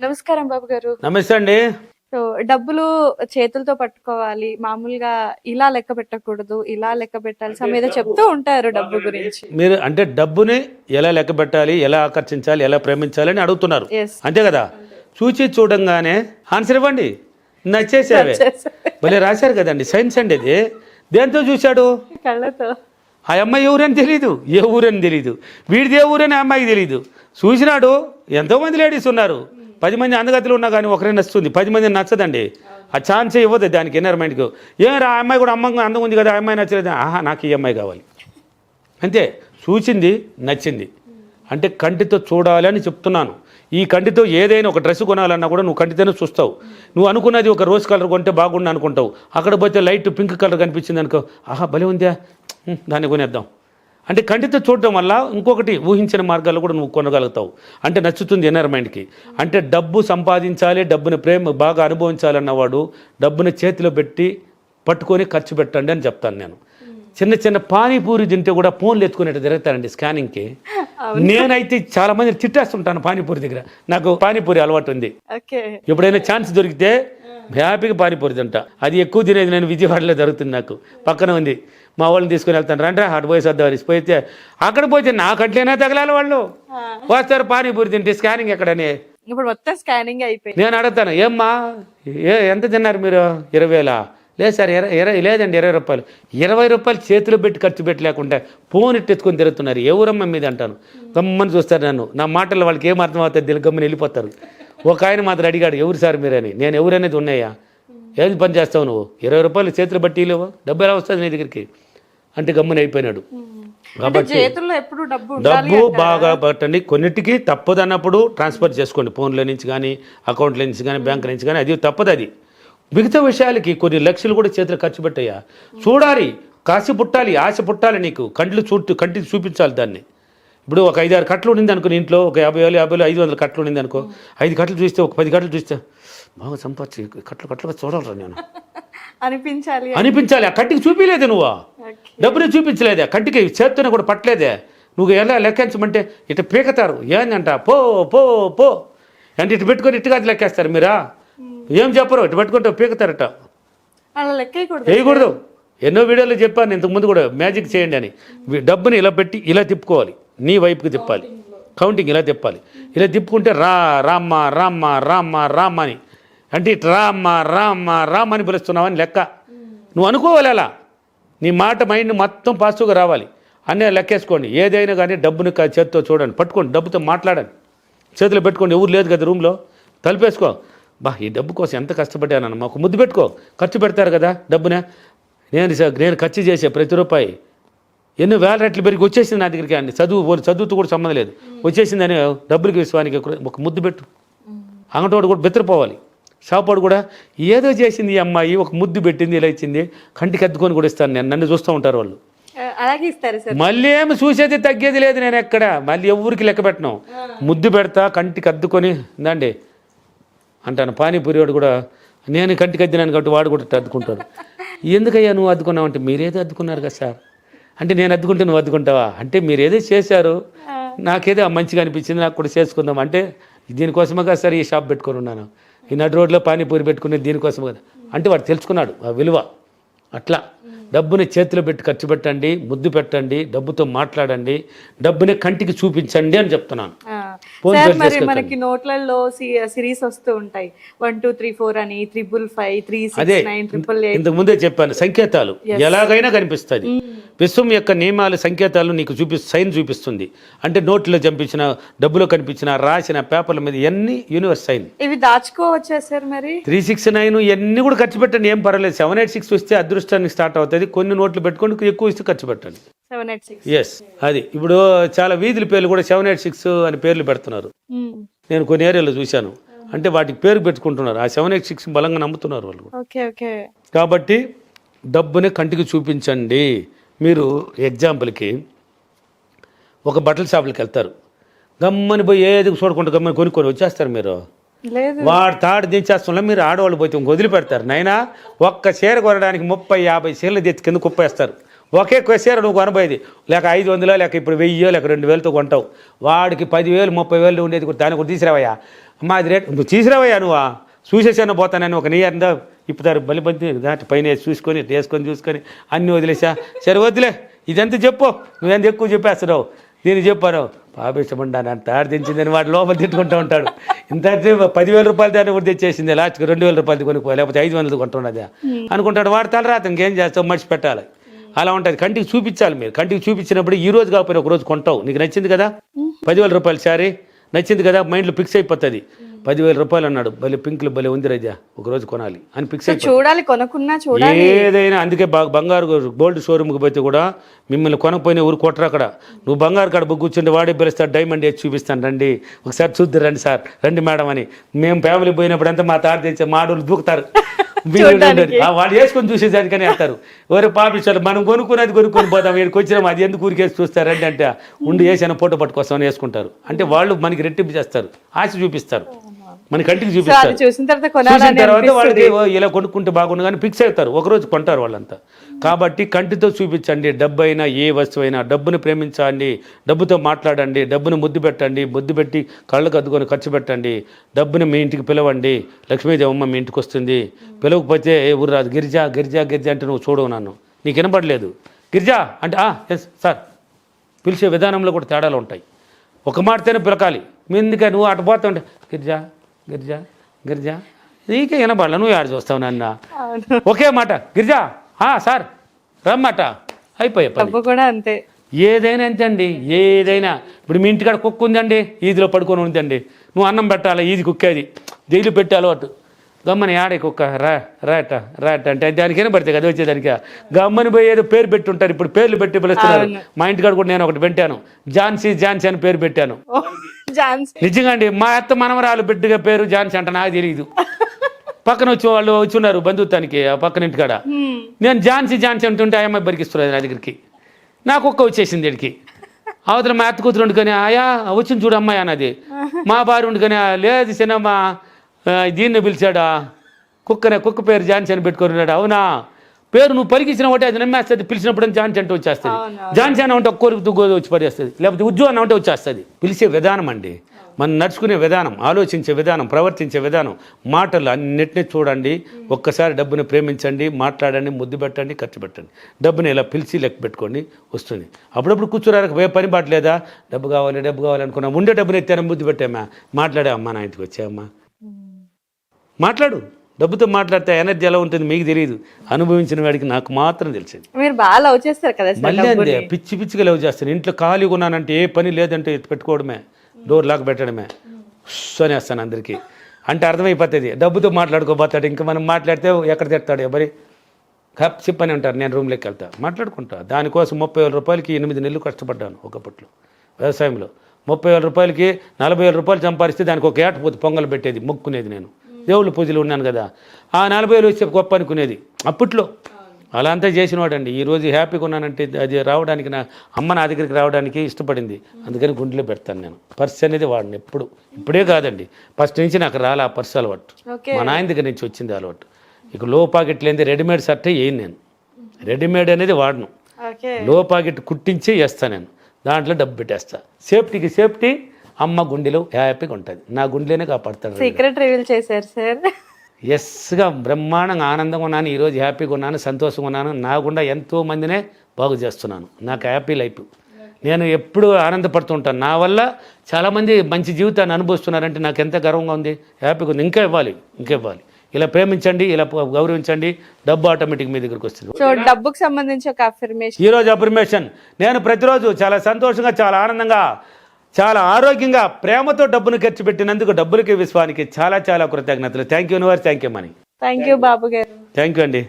నమస్కారం బాబు గారు. నమస్తే అండి. సో డబ్బులు చేతులతో పట్టుకోవాలి, మామూలుగా ఇలా లెక్క పెట్టకూడదు, ఇలా లెక్క పెట్టాలి, ఏదో చెప్తూ ఉంటారు డబ్బు గురించి. మీరు అంటే డబ్బుని ఎలా లెక్క పెట్టాలి, ఎలా ఆకర్షించాలి, ఎలా ప్రేమించాలి అని అడుగుతున్నారు, అంతే కదా? చూచి చూడంగానే ఆన్సర్ ఇవ్వండి. నచ్చేసావే భలే రాశారు కదండి, సైన్స్ అండి ఇది. దేంతో చూశాడు? కళ్ళతో. ఆ అమ్మాయి ఎవరని తెలీదు, ఏ ఊరని తెలీదు, వీడిది ఏ ఊరని ఆ అమ్మాయికి తెలీదు. చూసినాడు. ఎంతోమంది లేడీస్ ఉన్నారు, 10 మంది అందగతులు ఉన్నా కానీ ఒకరే నచ్చుతుంది, 10 మంది నచ్చదండి. ఆ ఛాన్సే ఇవ్వదు దానికి, ఇన్నర్ మైండ్కి. ఏమరా ఆ అమ్మాయి కూడా అందం ఉంది కదా, ఆ అమ్మాయి నచ్చలేదు, ఆహా నాకు ఈ అమ్మాయి కావాలి అంతే. చూసింది నచ్చింది అంటే కంటితో చూడాలి అని చెప్తున్నాను. ఈ కంటితో ఏదైనా ఒక డ్రెస్ కొనాలన్నా కూడా నువ్వు కంటితోనే చూస్తావు. నువ్వు అనుకున్నది ఒక రోజ్ కలర్ కొంటే బాగుండు అనుకుంటావు, అక్కడ పోతే లైట్ పింక్ కలర్ కనిపించింది అనుకో, ఆహా భలే ఉందా దాన్ని కొనేద్దాం అంటే కంటితో చూడటం వల్ల ఇంకొకటి ఊహించిన మార్గాల్లో కూడా నువ్వు కొనగలుగుతావు. అంటే నచ్చుతుంది ఇన్నర్ మైండ్కి. అంటే డబ్బు సంపాదించాలి, డబ్బుని ప్రేమ బాగా అనుభవించాలన్నవాడు డబ్బుని చేతిలో పెట్టి పట్టుకొని ఖర్చు పెట్టండి అని చెప్తాను నేను. చిన్న చిన్న పానీపూరి తింటే కూడా ఫోన్లు ఎత్తుకునేట్టు తిరుగుతారండి స్కానింగ్కి. నేనైతే చాలా మంది తిట్టేస్తుంటాను పానీపూరి దగ్గర. నాకు పానీపూరి అలవాటు ఉంది. ఎప్పుడైనా ఛాన్స్ దొరికితే హ్యాపీగా పానీపూరి తింటా. అది ఎక్కువ తినేది నేను విజయవాడలో జరుగుతుంది, నాకు పక్కన ఉంది. మా వాళ్ళని తీసుకుని వెళ్తాను, రండి అటు పోయి సర్దారి పోయితే అక్కడ పోతే నాకు అట్లైనా తగలాలి. వాళ్ళు వస్తారు పానీపూరి తింటే స్కానింగ్ ఎక్కడని. ఇప్పుడు మొత్తం స్కానింగ్ అయిపోయింది. నేను అడుగుతాను, ఏమ్మా ఎంత తిన్నారు మీరు? 20,000? లేదు సార్, లేదండి 20 రూపాయలు. 20 రూపాయలు చేతిలో పెట్టి ఖర్చు పెట్టలేకుండా ఫోన్ ఎట్టెత్తుకొని తిరుగుతున్నారు. ఎవరమ్మ మీద అంటాను. గమ్మని చూస్తారు నన్ను. నా మాటలు వాళ్ళకి ఏం అర్థం అవుతుంది, గమ్మని వెళ్ళిపోతారు. ఒక ఆయన మాత్రం అడిగాడు, ఎవరు సార్ మీరని. నేను ఎవరనేది ఉన్నాయా, ఏది పని చేస్తావు నువ్వు? 20 రూపాయలు చేతులు బట్టి లేవా, డబ్బు ఎలా వస్తుంది నీ దగ్గరికి అంటే గమ్మని అయిపోయినాడు. కాబట్టి డబ్బు బాగా పట్టండి. కొన్నిటికి తప్పదు అన్నప్పుడు ట్రాన్స్ఫర్ చేసుకోండి, ఫోన్లో నుంచి కానీ అకౌంట్లో నుంచి కానీ బ్యాంక్ నుంచి కానీ, అది తప్పదు. అది మిగతా విషయాలకి కొన్ని లక్షలు కూడా చేతులు ఖర్చు పెట్టాయా. చూడాలి, కాసి పుట్టాలి, ఆశ పుట్టాలి నీకు. కంటికి చూపించాలి దాన్ని. ఇప్పుడు ఒక 5-6 కట్టలు ఉండింది అనుకో ఇంట్లో, ఒక 50,000 500 కట్టలు ఉండింది అనుకో, 5 కట్టలు చూస్తే ఒక 10 కట్టలు చూస్తే బాగా సంపాదించి కట్టలుగా చూడాలరా నేను అనిపించాలి. ఆ కంటికి చూపించలేదే నువ్వు, డబ్బుని చూపించలేదే, కంటికి చేత్తోనే కూడా పట్టలేదే. నువ్వు ఎలా లెక్కించమంటే ఇటు పీకతారు. ఏందంట పో పో పో అంటే ఇటు పెట్టుకొని ఇటుగా లెక్కేస్తారు. మీరా ఏం చెప్పరు, ఇటు పెట్టుకుంటే పీకతారట. వేయకూడదు. ఎన్నో వీడియోలో చెప్పాను ఇంతకుముందు కూడా, మ్యాజిక్ చేయండి అని. డబ్బుని ఇలా పెట్టి ఇలా తిప్పుకోవాలి, నీ వైపుకి తిప్పాలి. కౌంటింగ్ ఇలా తిప్పాలి. ఇలా తిప్పుకుంటే రామ్మ రామ్మ రామ్మ రామ్మ అని అంటే ఇటు రామ్మ రామ్మ రామ్మ అని పిలుస్తున్నావని లెక్క. నువ్వు అనుకోవాలి అలా. నీ మాట మైండ్ మొత్తం పాజిటివ్గా రావాలి. అన్నీ లెక్కేసుకోండి. ఏదైనా కానీ డబ్బుని చేతితో చూడండి, పట్టుకోండి, డబ్బుతో మాట్లాడండి, చేతిలో పెట్టుకోండి. ఎవరు లేదు కదా రూమ్లో, తలుపేసుకో. ఈ డబ్బు కోసం ఎంత కష్టపడ్డానన్న మాకు ముద్దు పెట్టుకో. ఖర్చు పెడతారు కదా డబ్బునే. నేను ఖర్చు చేసే ప్రతి రూపాయి ఎన్నో వేల రెట్లు పెరిగి వచ్చేసింది నా దగ్గరికి. అండి చదువుతో కూడా సంబంధం లేదు, వచ్చేసిందని డబ్బులకి విశ్వానికి ఒక ముద్దు పెట్టు. అంగటోడు కూడా బెత్తరిపోవాలి. షాపోడు కూడా ఏదో చేసింది ఈ అమ్మాయి, ఒక ముద్దు పెట్టింది, ఇలా ఇచ్చింది, కంటికి అద్దుకొని కూడా ఇస్తాను నేను. నన్ను చూస్తూ ఉంటారు వాళ్ళు. మళ్ళీ ఏమి చూసేది తగ్గేది లేదు. నేను ఎక్కడ మళ్ళీ ఎవరికి లెక్క పెట్టను. ముద్దు పెడతా, కంటికి అద్దుకొని దండి అంటాను. పానీపూరి వాడు కూడా నేను కంటికి అద్దినాను కాబట్టి వాడు కూడా అద్దుకుంటాడు. ఎందుకయ్యా నువ్వు అద్దుకున్నావు అంటే, మీరేదో అద్దుకున్నారు కదా సార్ అంటే, నేను అద్దుకుంటే నువ్వు అద్దుకుంటావా అంటే, మీరేదో చేశారు, నాకేదో మంచిగా అనిపించింది, నాకు కూడా చేసుకుందాం అంటే, దీనికోసమే కదా సార్ ఈ షాప్ పెట్టుకొని ఉన్నాను, ఈ నడు రోడ్లో పానీపూరి పెట్టుకునేది దీనికోసం కదా అంటే వాడు తెలుసుకున్నాడు ఆ విలువ. అట్లా డబ్బుని చేతిలో పెట్టి ఖర్చు పెట్టండి, ముద్దు పెట్టండి, డబ్బుతో మాట్లాడండి, డబ్బుని కంటికి చూపించండి అని చెప్తున్నాను. మనకి నోట్లలో సిరీస్ వస్తూ ఉంటాయి, 1 2 3 4 అని, 555 369 888. ఇంతకు ముందే చెప్పాను, సంకేతాలు ఎలాగైనా కనిపిస్తుంది. విశ్వం యొక్క నియమాలు సంకేతాలు నీకు సైన్ చూపిస్తుంది. అంటే నోట్లో చంపించిన, డబ్బులో కనిపించిన, రాసిన పేపర్ల మీద ఎన్ని యూనివర్స్ సైన్. ఇవి దాచుకోవచ్చా సార్ మరి? 369 ఇవన్నీ కూడా ఖర్చు పెట్టండి, ఏం పర్వాలేదు. 786 వస్తే అదృష్టానికి స్టార్ట్ అవుతుంది. కొన్ని నోట్లు పెట్టుకొని ఎక్కువ ఇస్తే ఖర్చు పెట్టండి. 786 ఎస్, అది ఇప్పుడు చాలా వీధుల పేర్లు కూడా 786 అని పేర్లు పెడుతున్నారు. నేను కొన్ని ఏరియాలో చూశాను. అంటే వాటికి పేరు పెట్టుకుంటున్నారు. ఆ 786 బలంగా నమ్ముతున్నారు వాళ్ళు. కాబట్టి డబ్బుని కంటికి చూపించండి. మీరు ఎగ్జాంపుల్కి ఒక బట్టల షాపులకి వెళ్తారు, గమ్మని పోయి ఏది చూడకుండా గమ్మని కొనుక్కొని వచ్చేస్తారు. మీరు వాడు తాడు దించేస్తున్నా, మీరు ఆడవాళ్ళు పోతే వదిలిపెడతారు. నైనా ఒక్క చీర కొనడానికి 30-50 చీరలు తెచ్చి కింద కుప్పేస్తారు. ఒకే చీర నువ్వు కొనబోయేది లేక 500 లేక ఇప్పుడు 1000 లేక 2000తో కొంటావు. వాడికి 10,000 30,000 ఉండేది దాన్ని కూడా తీసిరావయ్యా అమ్మా అది రేట్ నువ్వు తీసుకురావయ్యా నువ్వు చూసేసాను పోతానని ఒక నెయ్యి ఇప్పుతారు బలిబంది దాటి పైన వేసి చూసుకొని చూసుకొని అన్నీ వదిలేసా సరే వదిలే ఇదంతా చెప్పు నువ్వెంత ఎక్కువ చెప్పేస్తున్నావు దీన్ని చెప్పారు పాపేసమంటాను అంత ఆడిదించిందని వాడు లోపల తిట్టుకుంటూ ఉంటాడు ఇంత 10,000 రూపాయలు దాన్ని కూడా తెచ్చేసింది లాస్ట్కి 2,000 రూపాయలు కొనుక్కో లేకపోతే 500 కొంటున్నది అనుకుంటాడు వాడు తలరాత ఇంకేం చేస్తావు మర్చి పెట్టాలి అలా ఉంటుంది కంటికి చూపించాలి మీరు కంటికి చూపించినప్పుడు ఈ రోజు కాకపోయినా ఒక రోజు కొంటావు నీకు నచ్చింది కదా 10,000 రూపాయలు సారీ నచ్చింది కదా మైండ్లో ఫిక్స్ అయిపోతుంది 10,000 రూపాయలు అన్నాడు భలే పింక్లు భలే ఉంది రజా ఒక రోజు కొనాలి అని ఫిక్స్ అయిపోతుంది చూడాలి కొనుక్కున్నా చూడాలి ఏదైనా అందుకే బంగారు గోల్డ్ షోరూమ్కి పోతే కూడా మిమ్మల్ని కొనకపోయినా ఊరు కొట్టరు అక్కడ నువ్వు బంగారు కాడ కూర్చుంటే వాడే పిలుస్తాడు డైమండ్ వేసి చూపిస్తాను రండి ఒకసారి చూద్దరు రండి సార్ రండి మేడం అని మేము ఫ్యామిలీ పోయినప్పుడు అంతా మా తాత తెచ్చే మాడూలు దూకుతారు వాడు వేసుకొని చూసేదానికని వేస్తారు ఎవరు పాపించారు మనం కొనుక్కొని పోతాం వీడికి వచ్చినాం అది ఎందుకు ఊరికేసి చూస్తారండి అంటే ఉండి వేసిన ఫోటో పట్టుకొస్తామని వేసుకుంటారు అంటే వాళ్ళు మనకి రెట్టింపు చేస్తారు ఆశ చూపిస్తారు మన కంటికి చూపిస్తారు చూసిన తర్వాత వాళ్ళకి ఇలా కొనుక్కుంటే బాగుండు కానీ ఫిక్స్ అవుతారు ఒకరోజు కొంటారు వాళ్ళంతా కాబట్టి కంటితో చూపించండి డబ్బు అయినా ఏ వస్తువు అయినా డబ్బుని ప్రేమించండి డబ్బుతో మాట్లాడండి డబ్బుని ముద్దు పెట్టండి ముద్దు పెట్టి కళ్ళకు అద్దుకొని ఖర్చు పెట్టండి డబ్బుని మీ ఇంటికి పిలవండి లక్ష్మీదేవమ్మ మీ ఇంటికి వస్తుంది పిలవకపోతే ఏ ఊరు రాదు గిరిజా గిరిజా గిరిజా అంటే నువ్వు చూడవు నన్ను నీకు వినపడలేదు గిరిజా అంటే ఎస్ సార్ పిలిచే విధానంలో కూడా తేడాలు ఉంటాయి ఒక మాటతోనే పిలకాలి మీ ఎందుకే నువ్వు అటు పోతుంటే గిరిజా గిరిజా గిరిజా నీకే వినపడలే నువ్వు ఆడ చూస్తావు నాన్న ఒకే మాట గిరిజా సార్ రమ్మాట అయిపోయా కూడా అంతే ఏదైనా అంతే అండి ఏదైనా ఇప్పుడు మీ ఇంటికాడ కుక్క ఉందండి ఈదిలో పడుకొని ఉందండి నువ్వు అన్నం పెట్టాలి ఈది కుక్కేది జైలు పెట్టాలి అటు గమ్మని ఆడే కుక్క రాట అంటే దానికైనా పడితే కదా వచ్చేదానికి గమ్మని పోయి ఏదో పేరు పెట్టి ఉంటారు ఇప్పుడు పేర్లు పెట్టి పిలుస్తున్నారు మా ఇంటికాడ కూడా నేను ఒకటి పెట్టాను ఝాన్సీ అని పేరు పెట్టాను నిజంగా అండి మా అత్త మనవరాలు బిడ్డగా పేరు ఝాన్సీ అంట నాకు తెలియదు పక్కన వచ్చి వాళ్ళు వచ్చున్నారు బంధుత్వానికి ఆ పక్కన ఇంటికాడ నేను ఝాన్సీ అంటుంటే ఆ అమ్మాయి బరికిస్తున్నారు నా దగ్గరికి నాకు ఒక్క వచ్చేసింది ఇక్కడికి అవతల మా అత్త కూతురు వండుకొని ఆయా వచ్చింది చూడు అమ్మాయి అన్నది మా భార్య వండుకొని లేదు సినిమా దీన్ని పిలిచాడా కుక్క పేరు ఝాన్సీ అని పెట్టుకున్నాడు అవునా పేరు నువ్వు పలికించిన ఒకటి అది నమ్మేస్తుంది పిలిచినప్పుడు ఝాన్సీ అంటే వచ్చేస్తుంది ఝాన్సీ అన్న ఉంటే ఒక్కోరికి దుగ్గోది వచ్చి పడేస్తుంది లేకపోతే ఉద్యోగం అంటే వచ్చేస్తుంది పిలిచే విధానం అండి మనం నడుచుకునే విధానం ఆలోచించే విధానం ప్రవర్తించే విధానం మాటలు అన్నిటినీ చూడండి ఒక్కసారి డబ్బుని ప్రేమించండి మాట్లాడండి ముద్దు పెట్టండి ఖర్చు పెట్టండి డబ్బుని ఇలా పిలిచి లెక్క పెట్టుకోండి వస్తుంది అప్పుడప్పుడు కూర్చోరాక ఏ పని బాట్లేదా డబ్బు కావాలి అనుకున్నా ఉండే డబ్బుని ఎత్తాను ముద్దు పెట్టామా మాట్లాడామమ్మా నా ఇంటికి వచ్చామా మాట్లాడు డబ్బుతో మాట్లాడితే ఎనర్జీ ఎలా ఉంటుంది మీకు తెలియదు అనుభవించిన వాడికి నాకు మాత్రం తెలిసింది మీరు బాగా లవ్ చేస్తారు కదా మళ్ళీ అంతే పిచ్చిగా లవ్ చేస్తాను ఇంట్లో ఖాళీగా ఉన్నానంటే ఏ పని లేదంటే పెట్టుకోవడమే డోర్ లాక్ పెట్టడమే అనేస్తాను అందరికీ అంటే అర్థమైపోతుంది డబ్బుతో మాట్లాడుకోబోతాడు ఇంకా మనం మాట్లాడితే ఎక్కడ తిడతాడు ఎవరి చెప్పని ఉంటారు నేను రూమ్లోకి వెళ్తా మాట్లాడుకుంటా దానికోసం 30,000 రూపాయలకి 8 నెలలు కష్టపడ్డాను ఒకప్పట్లో వ్యవసాయంలో 30,000 రూపాయలకి 40,000 రూపాయలు సంపాదిస్తే దానికి ఒక ఏటపోతే పొంగలు పెట్టేది మొక్కునేది నేను దేవుళ్ళ పూజలు ఉన్నాను కదా ఆ 40,000 వచ్చే గొప్ప అనుకునేది అప్పట్లో అలా అంతా చేసినవాడండి ఈరోజు హ్యాపీగా ఉన్నానంటే అది రావడానికి నా అమ్మ నా దగ్గరికి రావడానికి ఇష్టపడింది అందుకని గుండెలో పెడతాను నేను పర్స్ అనేది వాడిని ఇప్పుడే కాదండి ఫస్ట్ నుంచి నాకు రాలే ఆ పర్స్ అలవాటు మా నాయన దగ్గర నుంచి వచ్చింది అలవాటు ఇక లో పాకెట్ లేనిది రెడీమేడ్ షర్టే వేయను నేను రెడీమేడ్ అనేది వాడను లో పాకెట్ కుట్టించే వేస్తాను నేను దాంట్లో డబ్బు పెట్టేస్తా సేఫ్టీ అమ్మ గుండెలో హ్యాపీగా ఉంటుంది నా గుండెలోనే కాపాడుతాడు సీక్రెట్ రివీల్ చేశారు సార్ ఎస్గా బ్రహ్మాండంగా ఆనందంగా ఉన్నాను ఈరోజు హ్యాపీగా ఉన్నాను సంతోషంగా ఉన్నాను నా గుండా ఎంతో మందినే బాగు చేస్తున్నాను నాకు హ్యాపీ లైఫ్ నేను ఎప్పుడు ఆనందపడుతుంటాను నా వల్ల చాలామంది మంచి జీవితాన్ని అనుభవిస్తున్నారంటే నాకు ఎంత గర్వంగా ఉంది హ్యాపీగా ఉంది ఇంకా ఇవ్వాలి ఇలా ప్రేమించండి ఇలా గౌరవించండి డబ్బు ఆటోమేటిక్ మీ దగ్గరికి వస్తుంది సో డబ్బుకు సంబంధించి ఒక అఫర్మేషన్ ఈరోజు అఫర్మేషన్ నేను ప్రతిరోజు చాలా సంతోషంగా చాలా ఆనందంగా చాలా ఆరోగ్యంగా ప్రేమతో డబ్బును ఖర్చు పెట్టినందుకు డబ్బులకి విశ్వానికి చాలా కృతజ్ఞతలు thank you universe thank you money thank you Babu garu thank you అండి